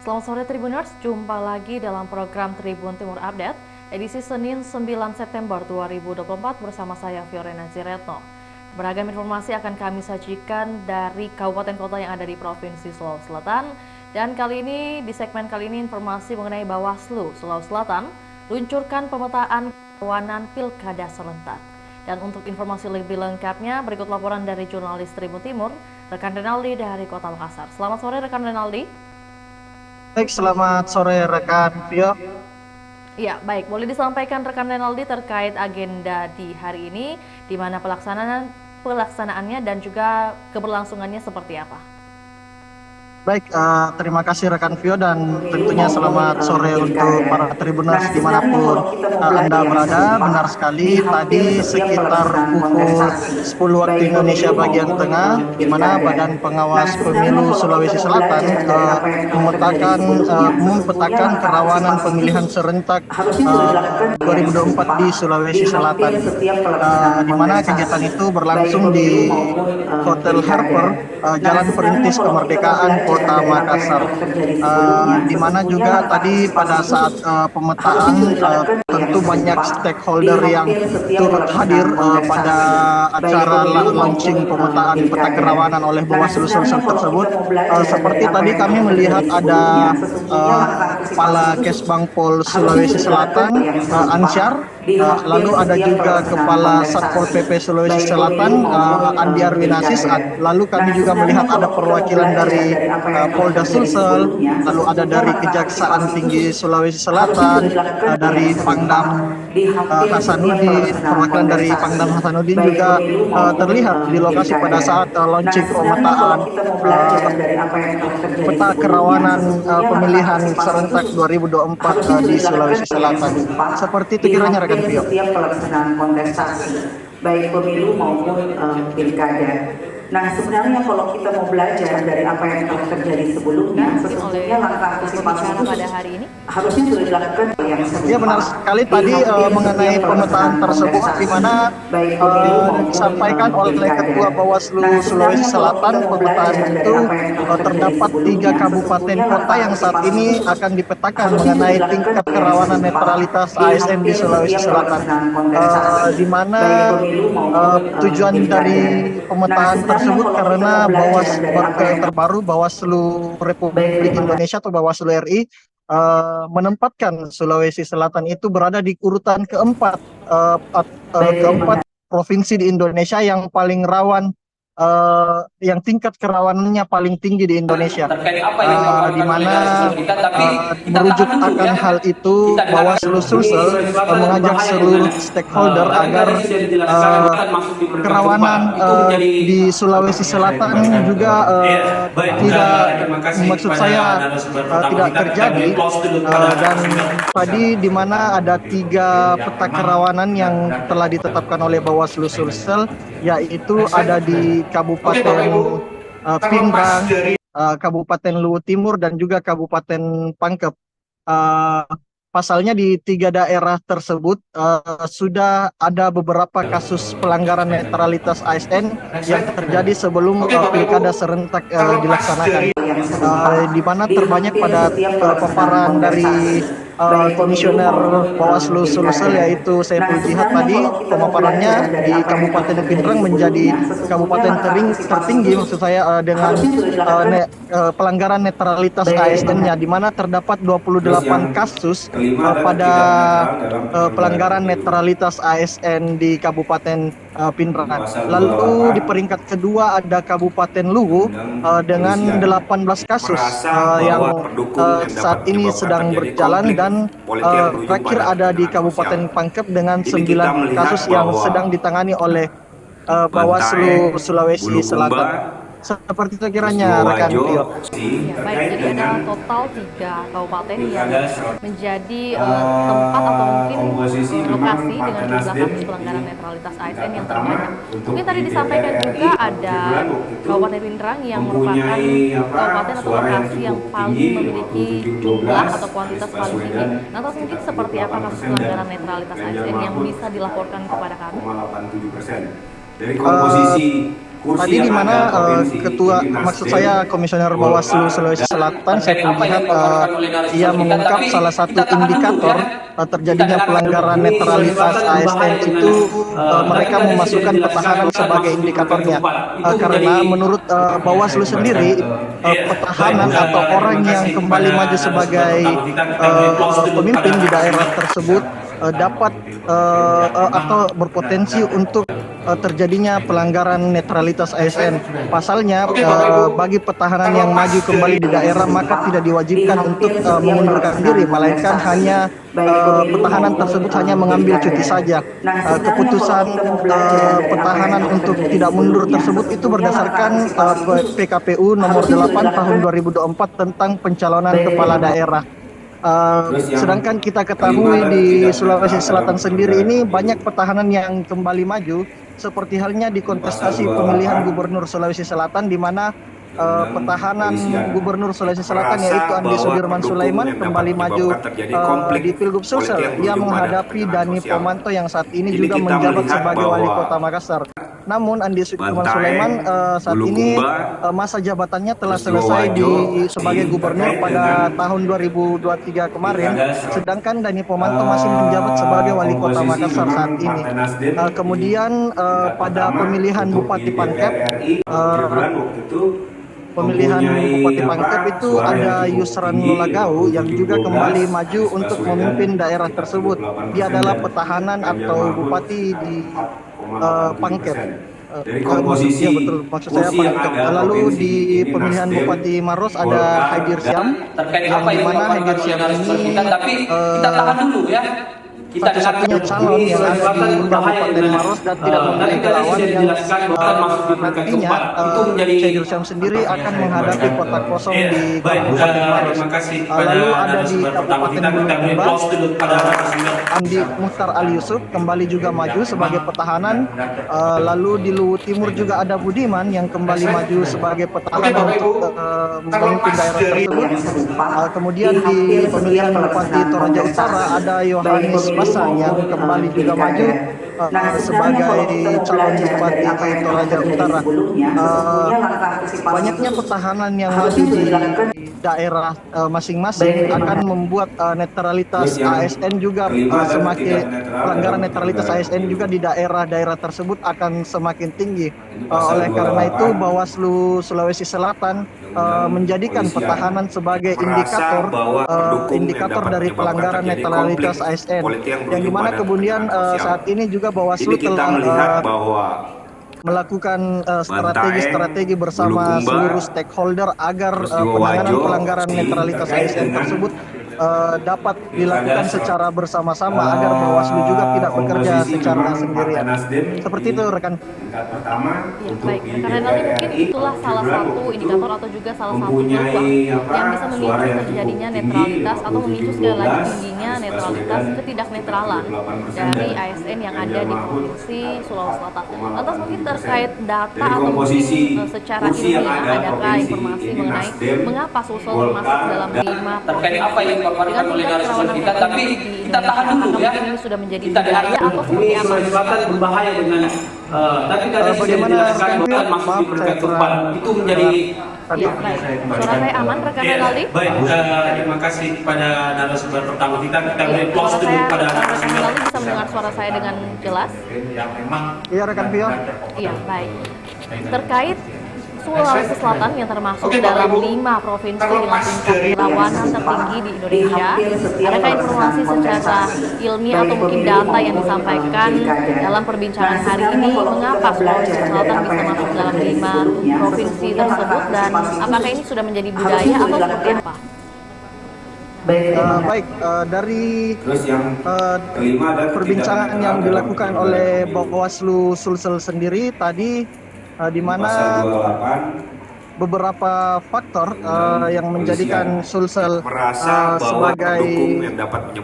Selamat sore Tribuners, jumpa lagi dalam program Tribun Timur Update, edisi Senin 9 September 2024 bersama saya Fiorena Ziretno. Beragam informasi akan kami sajikan dari kabupaten kota yang ada di Provinsi Sulawesi Selatan. Dan kali ini, di segmen kali ini informasi mengenai Bawaslu Sulawesi Selatan luncurkan pemetaan kerawanan pilkada serentak. Dan untuk informasi lebih lengkapnya, berikut laporan dari jurnalis Tribun Timur, rekan Renaldi dari Kota Makassar. Selamat sore rekan Renaldi. Baik, selamat sore rekan Vio. Iya, baik. Boleh disampaikan rekan Renaldi terkait agenda di hari ini, di mana pelaksanaannya dan juga keberlangsungannya seperti apa? Baik, terima kasih rekan Vio dan tentunya selamat sore untuk para tribuners dimanapun Anda berada. Benar sekali, tadi sekitar pukul 10 waktu Indonesia bagian tengah, di mana Badan Pengawas Pemilu Sulawesi Selatan memetakan kerawanan pemilihan serentak 2024 di Sulawesi Selatan, di mana kegiatan itu berlangsung di Hotel Harper, Jalan Perintis Kemerdekaan Kota Makassar, di mana juga tadi pada saat pemetaan tentu banyak stakeholder yang turut hadir pada acara launching pemetaan peta kerawanan oleh Bawaslu Sulsel tersebut. Seperti tadi kami melihat ada Kepala Kesbangpol Sulawesi Selatan Ansyar, lalu ada juga Kepala Satpol PP Sulawesi Selatan Andi Arwinasis, lalu kami juga melihat ada perwakilan dari Polda Sulsel, lalu ada dari Kejaksaan Tinggi Sulawesi Selatan, dari Pangdam Hasanuddin, perwakilan dari Pangdam Hasanuddin juga terlihat di lokasi pada saat launching pemetaan peta kerawanan pemilihan serentak 2024 di Sulawesi Selatan. Seperti itu kiranya rekan Vio. Setiap pelaksanaan kontestasi, baik pemilu maupun pilkada. Nah, sebenarnya kalau kita mau belajar dari apa yang telah terjadi sebelumnya, sesungguhnya langkah antisipasi itu pada hari ini harusnya sudah dilakukan yang sebelumnya. Ya, benar sekali tadi mengenai pemetaan tersebut, di mana disampaikan oleh Ketua Bawaslu Sulawesi Selatan, pemetaan itu terdapat 3 kabupaten kota yang saat ini akan dipetakan mengenai tingkat kerawanan netralitas ASN di Sulawesi Selatan, di mana tujuan dari pemetaan tersebut karena terbaru Bawaslu Republik Indonesia atau Bawaslu RI menempatkan Sulawesi Selatan itu berada di urutan keempat provinsi di Indonesia yang paling rawan, yang tingkat kerawanannya paling tinggi di Indonesia, di mana merujuk akan hal itu Bawaslu Sulsel mengajak seluruh stakeholder agar kerawanan di Sulawesi Selatan juga tidak terjadi, dan tadi di mana ada 3 peta kerawanan yang telah ditetapkan oleh Bawaslu Sulsel, yaitu ada di Kabupaten Pindrang, Kabupaten Luwu Timur, dan juga Kabupaten Pangkep. Pasalnya di 3 daerah tersebut sudah ada beberapa kasus pelanggaran netralitas ASN yang terjadi sebelum pilkada serentak dilaksanakan, di mana terbanyak pada paparan dari Komisioner Bawaslu Sulsel, yaitu Saiful Jihad tadi. Pemaparannya di Kabupaten Pindrang menjadi kabupaten tertinggi maksud saya dengan pelanggaran netralitas ASN-nya, di mana terdapat 28 kasus pada pelanggaran netralitas ASN di Kabupaten Pindrang. Lalu di peringkat kedua ada Kabupaten Luwu dengan 18 kasus yang saat ini sedang berjalan, dan terakhir ada di Kabupaten Pangkep dengan 9 kasus yang sedang ditangani oleh Bawaslu Sulawesi Selatan. Seperti itu kiranya rekan Tio. Ya, baik, jadi ada total 3 kabupaten yang menjadi tempat atau mungkin lokasi dengan jumlah kasus pelanggaran netralitas ASN yang terbanyak. Mungkin tadi disampaikan juga ada Kabupaten Pindrang yang merupakan kabupaten atau lokasi yang paling memiliki jumlah atau kuantitas paling tinggi. Lantas mungkin seperti apa kasus pelanggaran netralitas ASN yang bisa dilaporkan kepada kami? Dari komposisi Tadi di mana ketua, maksud saya Komisioner Bawaslu Sulawesi Selatan, saya melihat ia mengungkap salah satu indikator terjadinya pelanggaran netralitas ASN itu mereka memasukkan petahanan sebagai indikatornya. Karena menurut Bawaslu sendiri, petahanan atau orang yang kembali maju sebagai pemimpin di daerah tersebut dapat atau berpotensi untuk terjadinya pelanggaran netralitas ASN. Pasalnya, bagi petahanan yang maju kembali di daerah maka tidak diwajibkan untuk mengundurkan diri, melainkan hanya petahanan tersebut hanya mengambil cuti saja. Keputusan petahanan untuk tidak mundur tersebut itu berdasarkan PKPU nomor 8 tahun 2024 tentang pencalonan kepala daerah. Sedangkan kita ketahui di Sulawesi Selatan sendiri ini banyak petahanan yang kembali maju, seperti halnya di kontestasi pemilihan gubernur Sulawesi Selatan, di mana petahanan gubernur Sulawesi Selatan yaitu Andi Sudirman Sulaiman kembali maju di Pilgub Sulsel. Ia menghadapi Dani Pomanto yang saat ini juga menjabat sebagai wali kota Makassar. Namun Andi Sudirman Sulaiman saat ini masa jabatannya telah selesai sebagai gubernur pada tahun 2023 kemarin, sedangkan Dani Pomanto masih menjabat sebagai wali kota Makassar saat ini. Kemudian pada pemilihan Bupati Pangkep, itu ada Yusran Nulagau yang juga kembali maju untuk memimpin daerah tersebut. Dia adalah petahanan atau bupati di Pangkep. Dari komposisi ya betul, maksud saya Pangkep. Lalu di pemilihan Bupati Maros ada Haidir Syam, yang dimana Haidir Syam ini kita tahan dulu ya. Satu-satunya calon yang ada di Kabupaten Maros dan tidak memiliki lawan yang nantinya Haidir Syam sendiri akan menghadapi kotak kosong di Kabupaten Maros. Lalu ada di Kabupaten Bulukumba, Andi Muhtar Ali Yusuf kembali juga maju sebagai petahanan. Lalu di Luwu Timur juga ada Budiman yang kembali maju sebagai petahanan untuk memimpin daerah tersebut. Kemudian di pemilihan Bupati Toraja Utara ada Yohanes Basan yang kembali juga maju sebagai calon bupati Toraja Utara. Banyaknya petahanan yang maju di daerah masing-masing akan membuat netralitas ASN juga pelanggaran netralitas ASN juga di daerah-daerah tersebut akan semakin tinggi. Oleh karena itu Bawaslu Sulawesi Selatan menjadikan petahanan sebagai indikator dari pelanggaran netralitas ASN, yang dimana kemudian saat ini juga Bawaslu telah melakukan strategi bersama seluruh stakeholder agar penanganan pelanggaran netralitas ASN tersebut dapat dilakukan secara bersama-sama agar Bawaslu juga tidak bekerja secara sendirian. Seperti itu rekan. Ya, baik, rekan Renaldi, mungkin itulah salah satu indikator atau juga salah satu peluang yang bisa memicu terjadinya netralitas atau memicu sekali lagi tingginya netralitas ketidaknetralan dari ASN yang ada di Provinsi Sulawesi Selatan. Lantas mungkin terkait data atau mungkin secara ilmiah, adakah informasi mengenai mengapa Sulsel termasuk dalam 5 terkait apa yang dipaparkan oleh narasumber kita, tapi kita tahan dulu ya. Ini sudah menjadi budaya atau seperti apa? Selatan berbahaya dengan tapi tadi sudah dijelaskan bahwa masuk di peringkat keempat itu menjadi ya, baik. Suara saya aman rekan Renaldi? Baik, terima kasih kepada narasumber pertama kita. Kita beri close dulu pada rekan Renaldi bisa mendengar suara saya dengan jelas? Iya rekan Pio. Iya, baik. Terkait Sulawesi Selatan yang termasuk dalam 5 provinsi dengan tingkat kerawanan tertinggi di Indonesia, adakah informasi secara ilmiah atau mungkin data yang disampaikan dalam perbincangan hari ini mengapa Sulawesi Selatan bisa masuk dalam 5 provinsi tersebut, dan apakah ini sudah menjadi budaya atau seperti apa? Dari perbincangan yang dilakukan oleh Bawaslu Sulsel sendiri tadi, di mana beberapa faktor yang menjadikan Sulsel sebagai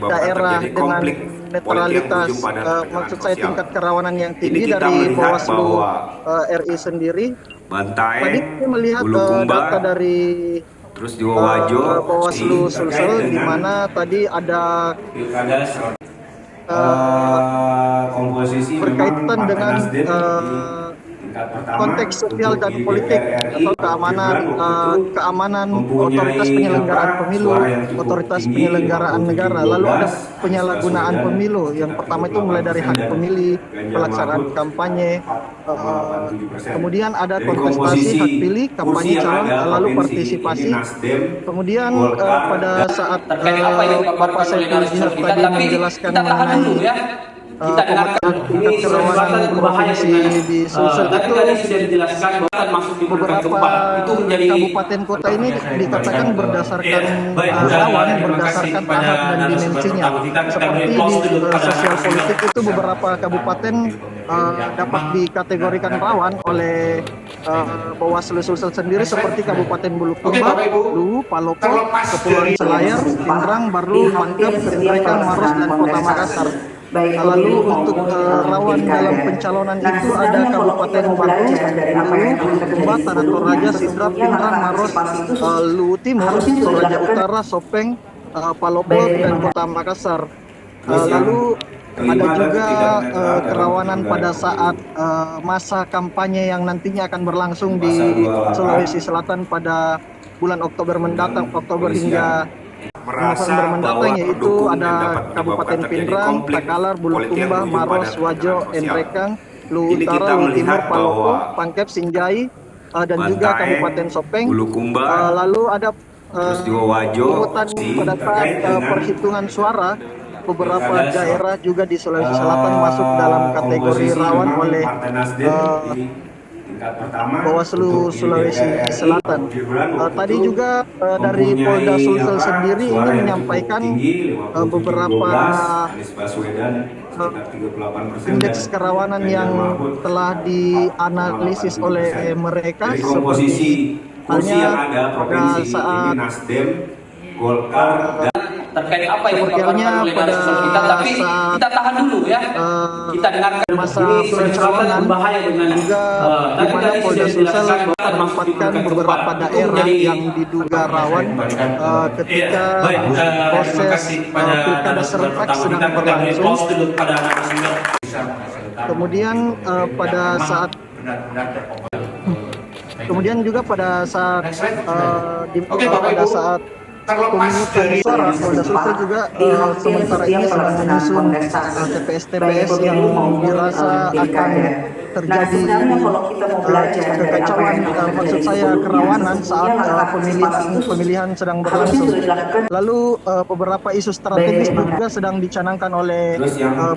daerah dengan netralitas, maksud saya tingkat kerawanan yang tinggi dari Bawaslu RI sendiri. Tadi kita melihat data dari Bawaslu Sulsel, di mana tadi ada berkaitan dengan konteks sosial dan politik atau keamanan otoritas penyelenggaraan pemilu, otoritas penyelenggaraan negara. Lalu ada penyalahgunaan pemilu. Yang pertama itu mulai dari hak pemilih, pelaksanaan kampanye, kemudian ada kontestasi, hak pilih, kampanye calon, lalu partisipasi. Kemudian pada saat Bapak Saiful Jihad tadi menjelaskan mengenai pemetaan tingkat kerawanan provinsi di Sulsel itu beberapa kabupaten kota ini dikatakan berdasarkan rawan, berdasarkan tahap dan dimensinya. Seperti di sosial politik itu beberapa kabupaten dapat dikategorikan rawan oleh Bawaslu Sulsel sendiri, seperti Kabupaten Bulukumba, Luwu, Palopo, Kepulauan Selayar, Pindrang, Baru, Pangkep, Kendrekang, Maros, dan Kota Makassar. Lalu untuk rawan dalam pencalonan itu ada Kabupaten Baru, Luwu, Bulukumba, Tanah Toraja, Sidrap, Pindrang, Maros, Luwu Timur, Toraja Utara, Sopeng, Palopo, dan Kota Makassar. Lalu ada juga kerawanan pada saat masa kampanye yang nantinya akan berlangsung di Sulawesi Selatan pada bulan Oktober mendatang, Oktober hingga November mendatang, yaitu ada Kabupaten Pindrang, Takalar, Bulukumba, Maros, Wajo, Endrekang, Luwu Utara, Luwu Timur, Palopo, Pangkep, Sinjai, dan juga Kabupaten Sopeng. Lalu ada pungutan pada saat perhitungan suara. Beberapa daerah juga di Sulawesi Selatan masuk dalam kategori rawan oleh Bawaslu Sulawesi Selatan. Tadi juga dari Polda Sulsel sendiri ini menyampaikan beberapa indeks kerawanan yang telah dianalisis oleh mereka, seperti halnya pada saat terkait apa yang dipaparkan oleh narasumber kita, tapi kita tahan dulu ya. Kita dengarkan masa ini pencalonan berbahaya dengan juga di mana Polda Sulsel menempatkan beberapa daerah yang diduga rawan ketika proses pilkada serentak sedang berlangsung. Kemudian juga pada saat pemungutan suara, Polda Sulsel juga sementara ini sedang menyusun TPS-TPS yang dirasa akan terjadi kekacauan, maksud saya kerawanan saat pemilihan sedang berlangsung. Lalu beberapa isu strategis juga sedang dicanangkan oleh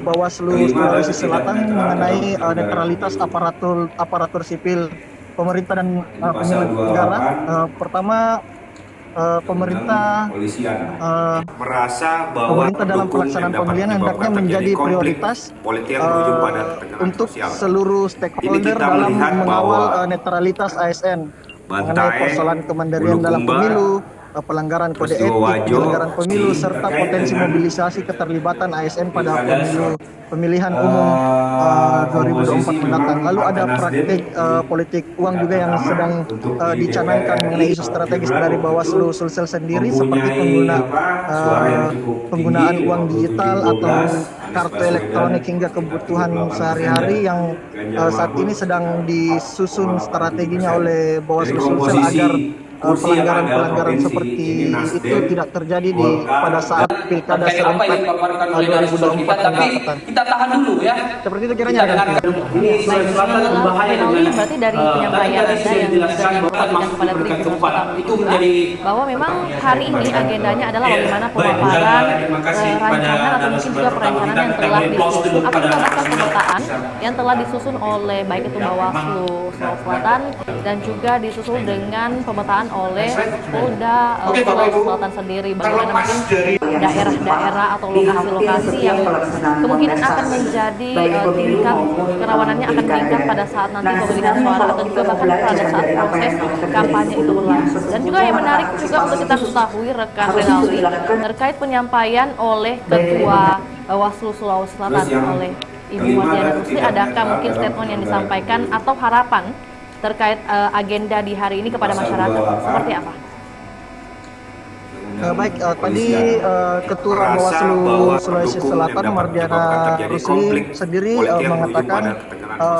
Bawaslu Sulawesi Selatan mengenai netralitas aparatur sipil pemerintah dan penyelenggara. Pertama, pemerintah dalam pelaksanaan pemilihan hendaknya menjadi prioritas untuk seluruh stakeholder dalam mengawal netralitas ASN mengenai persoalan kemandirian dalam pemilu, pelanggaran kode etik penyelenggaraan pemilu, serta potensi mobilisasi keterlibatan ASN pada pemilihan umum 2024 mendatang. Lalu ada praktik politik uang juga yang sedang dicanangkan mengenai isu strategis dari Bawaslu Sulsel sendiri, seperti penggunaan uang digital atau kartu elektronik hingga kebutuhan sehari-hari yang saat ini sedang disusun strateginya oleh Bawaslu Sulsel agar pelanggaran-pelanggaran seperti itu tidak terjadi pada saat pilkada serentak 2024 mendatang. Kita tahan dulu ya. Seperti itu kiranya kan. Ini Sulawesi Selatan berbahaya dengan berarti dari penyampaian Anda yang sudah dibawakan kepada Tribun itu menjadi bahwa memang hari ini agendanya adalah bagaimana pemaparan rancangan atau mungkin juga perencanaan yang telah disusun atau bahkan pemetaan yang telah disusun oleh baik itu Bawaslu Sulawesi Selatan dan juga disusun dengan pemetaan oleh Polda Sulawesi Selatan sendiri, bagaimana mungkin daerah-daerah atau lokasi-lokasi yang kemungkinan akan menjadi tingkat kerawanannya akan meningkat pada saat nanti pemilihan suara atau juga bahkan pada saat proses kampanye itu berlangsung. Dan juga yang menarik juga untuk kita ketahui rekan Renaldi terkait penyampaian oleh Ketua Bawaslu Sulawesi Selatan oleh Ibu Mardiana Rusli, adakah mungkin statement yang disampaikan atau harapan terkait agenda di hari ini kepada masyarakat seperti apa? Tadi Ketua Bawaslu Sulawesi Selatan Mardiana Rusli sendiri mengatakan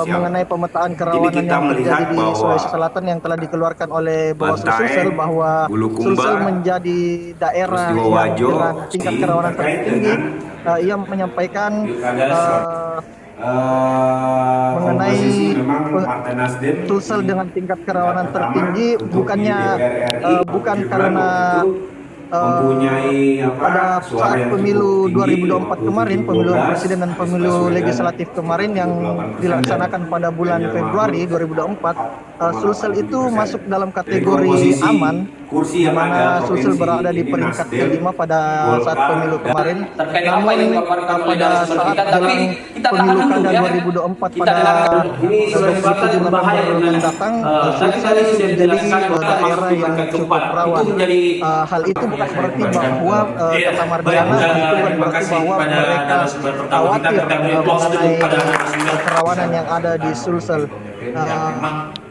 mengenai pemetaan kerawanan yang terjadi di Sulawesi Selatan yang telah dikeluarkan oleh Bawaslu Sulsel, bahwa Sulsel menjadi daerah yang dengan tingkat kerawanan tertinggi. Ia menyampaikan mengenai Sulsel dengan tingkat kerawanan tertinggi bukan karena pada saat pemilu 2024 kemarin, pemilu presiden dan pemilu legislatif kemarin yang dilaksanakan pada bulan Februari 2024, Sulsel itu masuk dalam kategori aman, di mana Sulsel berada di peringkat kelima pada saat pemilu kemarin. Namun pada saat jelang pemilu kada 2024 pada 27 November mendatang, Sulsel menjadi daerah yang cukup rawan. Hal itu bukan berarti bahwa kata Mardiana itu bukan berarti bahwa mereka khawatir mengenai kerawanan yang ada di Sulsel.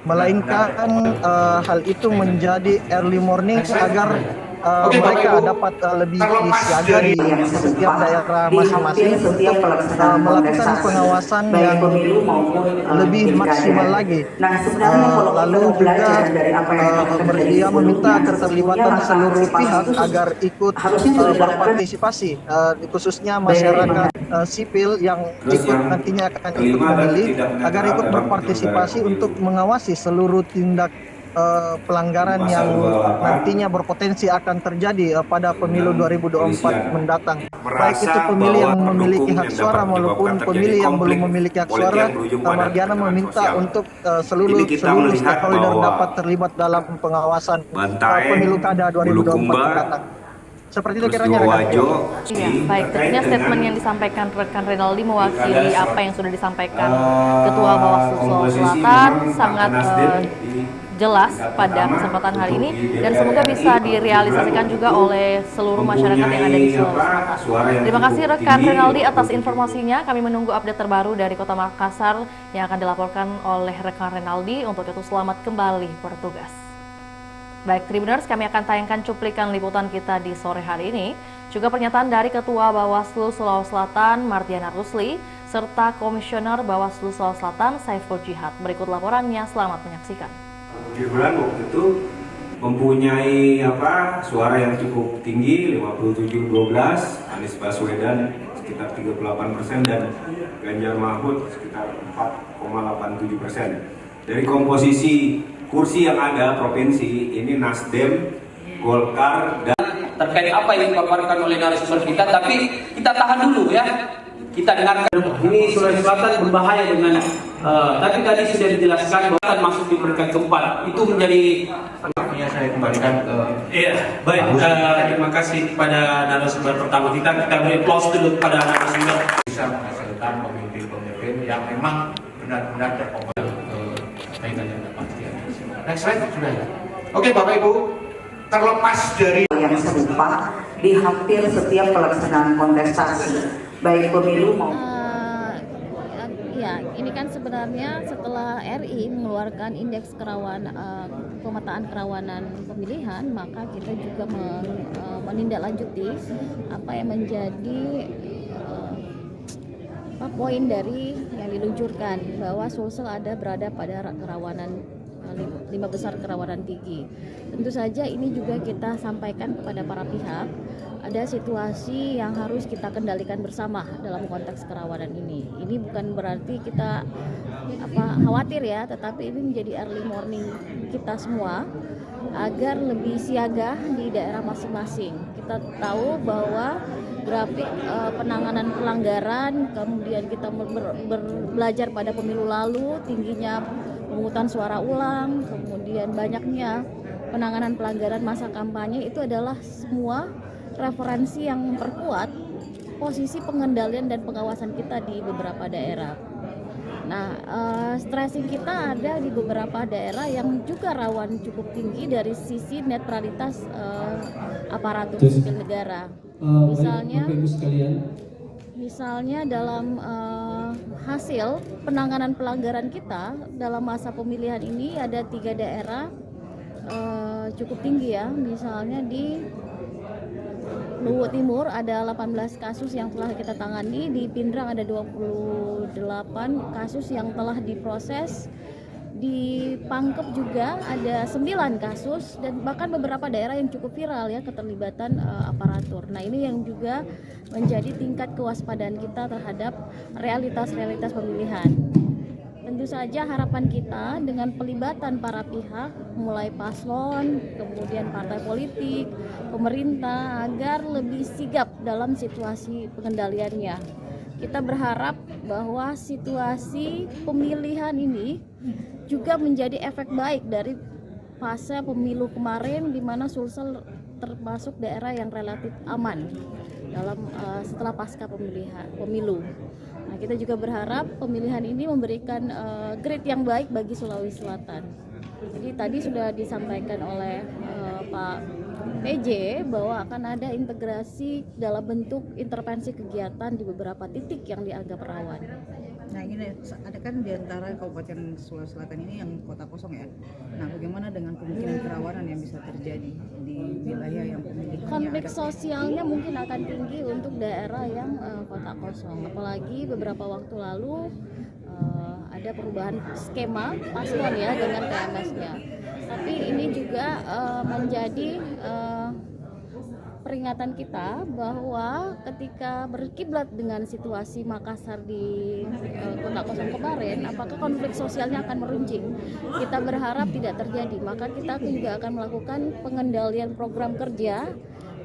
Melainkan hal itu menjadi early warning agar mereka dapat lebih siaga di setiap daerah masing-masing untuk melakukan pengawasan yang lebih maksimal lagi. Lalu juga dia meminta keterlibatan seluruh pihak agar ikut berpartisipasi, khususnya masyarakat sipil yang nantinya akan ikut memilih, agar ikut berpartisipasi untuk mengawasi seluruh tindak pelanggaran yang nantinya berpotensi akan terjadi pada pemilu 2024 mendatang. Baik itu pemilih yang memiliki hak suara maupun pemilih yang belum memiliki hak suara, Mardiana meminta untuk seluruh stakeholder dapat terlibat dalam pengawasan pemilu kada 2024 mendatang. Seperti itu kiranya rekan. Iya, baik. Tentunya statement yang disampaikan rekan Renaldi mewakili apa yang sudah disampaikan Ketua Bawaslu Sulawesi Selatan, sangat jelas pada kesempatan hari ini, dan semoga bisa direalisasikan juga oleh seluruh masyarakat yang ada di Sulawesi Selatan. Terima kasih rekan Renaldi atas informasinya. Kami menunggu update terbaru dari Kota Makassar yang akan dilaporkan oleh rekan Renaldi. Untuk itu selamat kembali bertugas. Baik Tribuners, kami akan tayangkan cuplikan liputan kita di sore hari ini, juga pernyataan dari Ketua Bawaslu Sulawesi Selatan Mardiana Rusli serta Komisioner Bawaslu Sulawesi Selatan Saiful Jihad. Berikut laporannya, selamat menyaksikan. Gibran waktu itu mempunyai suara yang cukup tinggi, 57-12, Anies Baswedan sekitar 38% dan Ganjar Mahfud sekitar 4,87%. Dari komposisi kursi yang ada provinsi ini, Nasdem, Golkar, dan terkait apa yang dipaparkan oleh narasumber kita, tapi kita tahan dulu ya. Kita dengarkan. Ini Sulawesi Selatan berbahaya dengan tadi sudah dijelaskan bahwa akan masuk di peringkat keempat. Itu menjadi saya kembalikan ke baik. Terima kasih kepada narasumber pertama kita beri applause dulu kepada narasumber. Bisa menghasilkan pemimpin-pemimpin yang memang benar-benar terkobar kaitannya dengan kepastian. Next slide sudah ya. Oke Bapak Ibu, terlepas dari yang serupa di hampir setiap pelaksanaan kontestasi, baik pemilu maupun ya, ini kan sebenarnya setelah RI mengeluarkan indeks pemetaan kerawanan pemilihan, maka kita juga menindaklanjuti apa yang menjadi poin dari yang diluncurkan, bahwa Sulsel berada pada kerawanan 5 besar kerawanan tinggi. Tentu saja ini juga kita sampaikan kepada para pihak, ada situasi yang harus kita kendalikan bersama dalam konteks kerawanan ini. Ini bukan berarti kita khawatir ya, tetapi ini menjadi early warning kita semua agar lebih siaga di daerah masing-masing. Kita tahu bahwa grafik penanganan pelanggaran, kemudian kita belajar pada pemilu lalu, tingginya pemungutan suara ulang, kemudian banyaknya penanganan pelanggaran masa kampanye, itu adalah semua referensi yang memperkuat posisi pengendalian dan pengawasan kita di beberapa daerah. Nah, stressing kita ada di beberapa daerah yang juga rawan cukup tinggi dari sisi netralitas aparatur sipil negara. Misalnya dalam hasil penanganan pelanggaran kita dalam masa pemilihan ini ada 3 daerah cukup tinggi ya. Misalnya di Luwu Timur ada 18 kasus yang telah kita tangani, di Pindrang ada 28 kasus yang telah diproses, di Pangkep juga ada 9 kasus, dan bahkan beberapa daerah yang cukup viral ya keterlibatan aparatur. Nah, ini yang juga menjadi tingkat kewaspadaan kita terhadap realitas-realitas pemilihan. Tentu saja harapan kita dengan pelibatan para pihak, mulai paslon, kemudian partai politik, pemerintah, agar lebih sigap dalam situasi pengendaliannya. Kita berharap bahwa situasi pemilihan ini juga menjadi efek baik dari fase pemilu kemarin, di mana Sulsel termasuk daerah yang relatif aman dalam setelah pasca pemilu. Nah, kita juga berharap pemilihan ini memberikan grade yang baik bagi Sulawesi Selatan. Jadi tadi sudah disampaikan oleh Pak PJ bahwa akan ada integrasi dalam bentuk intervensi kegiatan di beberapa titik yang dianggap rawan. Nah, ini ada kan di antara Kabupaten Sulawesi Selatan ini yang kota kosong ya. Nah, bagaimana dengan kemungkinan kerawanan yang bisa terjadi di wilayah yang pemilihannya? Konflik sosialnya mungkin akan tinggi untuk daerah yang kota kosong. Apalagi beberapa waktu lalu ada perubahan skema paslon ya dengan TMS-nya. Tapi ini juga menjadi peringatan kita bahwa ketika berkiblat dengan situasi Makassar di kota kosong kemarin, apakah konflik sosialnya akan meruncing? Kita berharap tidak terjadi, maka kita juga akan melakukan pengendalian program kerja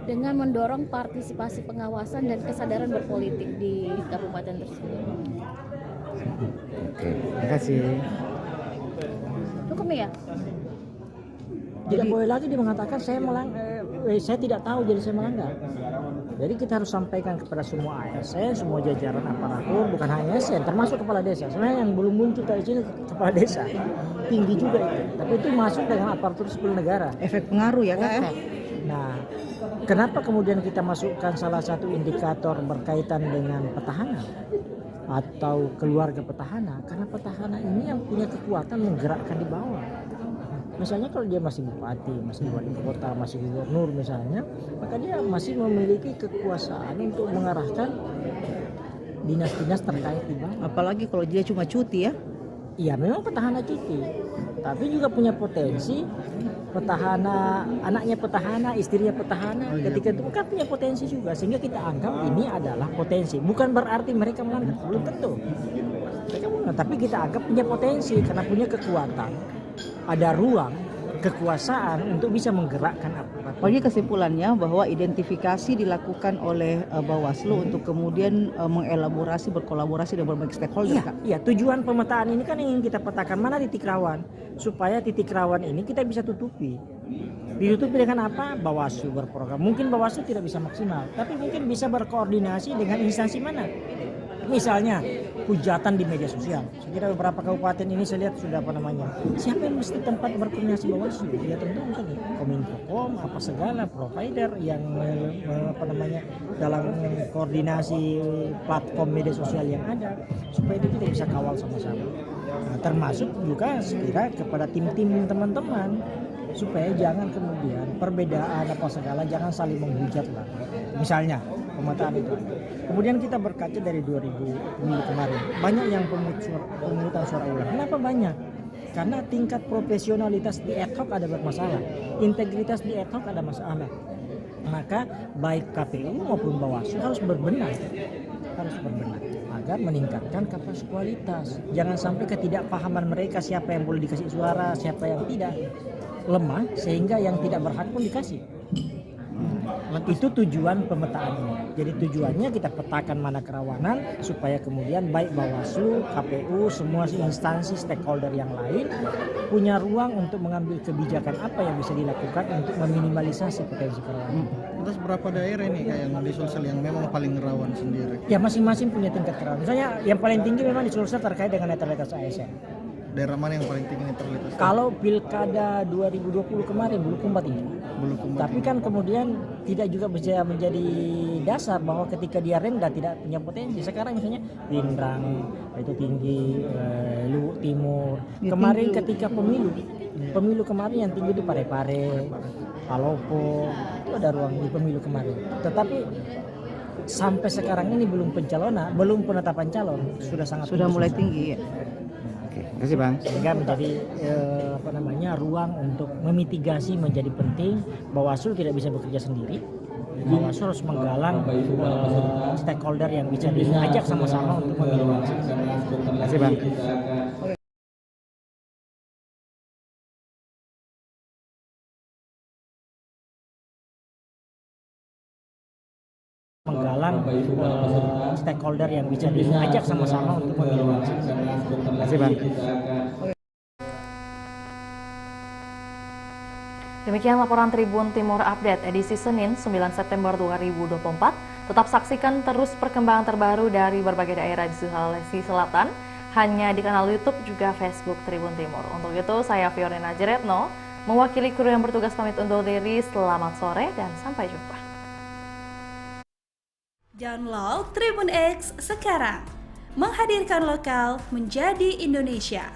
dengan mendorong partisipasi pengawasan dan kesadaran berpolitik di kabupaten tersebut. Oke, terima kasih. Cukup ya? Tidak boleh lagi dia mengatakan saya tidak tahu jadi saya melanggar. Jadi kita harus sampaikan kepada semua ASN, semua jajaran aparatur, bukan hanya ASN, termasuk kepala desa. Sebenarnya yang belum muncul dari sini kepala desa, tinggi juga itu. Tapi itu masuk dengan aparatur sipil negara. Efek pengaruh ya Kak? Nah, kenapa kemudian kita masukkan salah satu indikator berkaitan dengan petahana atau keluarga petahana? Karena petahana ini yang punya kekuatan menggerakkan di bawah. Misalnya kalau dia masih bupati, masih wali kota, masih gubernur misalnya, maka dia masih memiliki kekuasaan untuk mengarahkan dinas-dinas terkait di bawah. Apalagi kalau dia cuma cuti ya? Iya, memang petahana cuti, tapi juga punya potensi. Petahana, anaknya petahana, istrinya petahana, ketika itu kan punya potensi juga, sehingga kita anggap ini adalah potensi. Bukan berarti mereka melanggar, belum tentu. Mereka melanggar, tapi kita anggap punya potensi karena punya kekuatan. Ada ruang kekuasaan untuk bisa menggerakkan aparat. Jadi kesimpulannya bahwa identifikasi dilakukan oleh Bawaslu untuk kemudian mengelaborasi, berkolaborasi dengan berbagai stakeholder. Iya, tujuan pemetaan ini kan ingin kita petakan mana titik rawan, supaya titik rawan ini kita bisa tutupi. Ditutupi dengan apa? Bawaslu berprogram. Mungkin Bawaslu tidak bisa maksimal, tapi mungkin bisa berkoordinasi dengan instansi mana. Misalnya hujatan di media sosial. Saya kira beberapa kabupaten ini saya lihat sudah siapa yang mesti tempat berkoordinasi Bawaslu? Ya tentu mungkin Kominfo, apa segala provider yang dalam koordinasi platform media sosial yang ada, supaya itu kita bisa kawal sama-sama. Nah, termasuk juga sekira kepada tim-tim teman-teman, supaya jangan kemudian perbedaan apa segala jangan saling menghujat lah. Misalnya pemetaan itu. Kemudian kita berkaca dari 2000 kemarin, banyak yang pemungutan suara ulang. Kenapa banyak? Karena tingkat profesionalitas di ad hoc ada bermasalah, integritas di ad hoc ada masalah. Maka baik KPU maupun Bawaslu harus berbenah agar meningkatkan kapasitas kualitas. Jangan sampai ketidakpahaman mereka siapa yang boleh dikasih suara, siapa yang tidak, lemah sehingga yang tidak berhak pun dikasih. Itu tujuan pemetaan ini. Jadi tujuannya kita petakan mana kerawanan supaya kemudian baik Bawaslu, KPU, semua instansi stakeholder yang lain punya ruang untuk mengambil kebijakan apa yang bisa dilakukan untuk meminimalisasi potensi kerawanan. Terus berapa daerah ini kayak yang di Sulsel yang memang paling rawan sendiri? Ya masing-masing punya tingkat kerawanan. Misalnya yang paling tinggi memang di Sulsel terkait dengan netralitas ASN. Daerah mana yang paling tinggi netralitas? Kalau pilkada 2020 kemarin Bulukumba tinggi. Tapi kan kemudian tidak juga bisa menjadi dasar bahwa ketika dia rendah tidak punya potensi. Sekarang misalnya Pindrang itu tinggi, Luwu Timur. Kemarin ketika pemilu kemarin yang tinggi itu Parepare, Palopo, itu ada ruang di pemilu kemarin. Tetapi sampai sekarang ini belum pencalonan, belum penetapan calon, sudah mulai tinggi ya. Oke, terima kasih Bang. Sehingga menjadi ruang untuk memitigasi menjadi penting. Bawaslu tidak bisa bekerja sendiri. Bawaslu harus menggalang stakeholder yang bisa diajak sama-sama untuk memilih. Terima kasih Bang. Menggalang stakeholder yang bisa diajak sama-sama untuk memilih. Terima kasih Bang. Demikian laporan Tribun Timur Update edisi Senin 9 September 2024. Tetap saksikan terus perkembangan terbaru dari berbagai daerah di Sulawesi Selatan hanya di kanal YouTube juga Facebook Tribun Timur. Untuk itu saya Fiorina Jiretno mewakili kru yang bertugas pamit undur diri. Selamat sore dan sampai jumpa. Download Tribun X sekarang, menghadirkan lokal menjadi Indonesia.